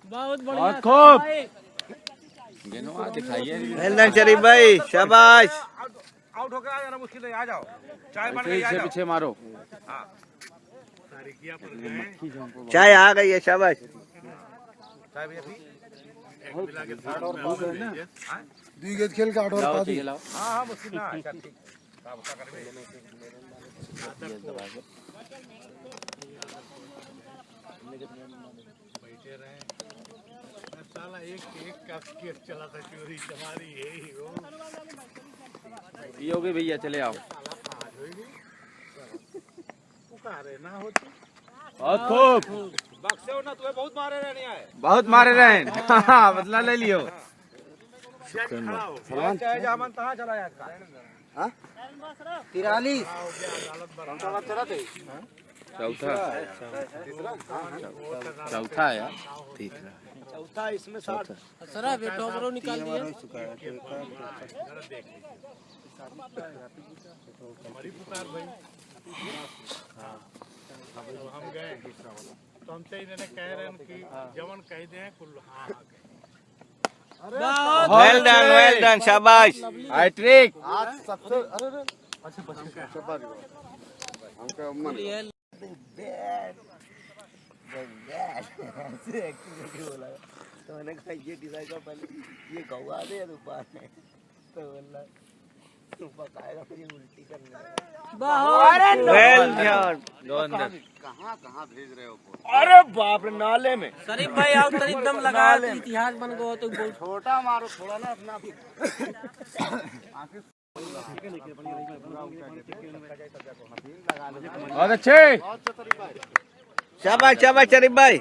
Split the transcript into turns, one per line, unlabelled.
बहुत बढ़िया
खूब
वेल डन शरीफ भाई, शाबाश।
आउट होकर आ जाना मुश्किल है, आ जाओ चाय बन गई, आ जाओ
पीछे मारो।
चाय आ गई है, शाबाश।
चाय भैया पी।
दुई गेट खेल के 8 ओवर पा दी।
हाँ मुश्किल ना, अच्छा ठीक बैठे रहे साला एक का केस चला था, चोरी चमारी यही हो।
पियोगे भैया, चले आओ।
पुकारे ना होती
बहुत खूब,
बक्से हो ना, तुम्हें बहुत मारे रहे नहीं आए।
बहुत मारे रहे। बदला ले लियो।
सलमान जामन कहाँ चला यार का?
43
चौथा है यार,
चौथा इसमें 60
सरा बेटो बरो निकाल दिया।
हमारी पुकार भाई। हम गए तो हमसे इन्होंने कह रहे हैं कि जवन कह दे कुल। हाँ
वेल डन, शाबाश।
हैट्रिक।
सबसे
तो मैंने कहा ये डिजाइन का पहले ये गवा दे या दोपहर में, तो बोला तू पकाएगा फिर उल्टी करने। Well done.
कहां भेज रहे हो?
अरे बाप रे, नाले में।
शरीफ भाई आओ, शरीफ दम लगा तो इतिहास बन गो तो बोल।
छोटा मारो थोड़ा ना अपना।
बहुत अच्छे।
शाबाश शाबाश शरीफ भाई।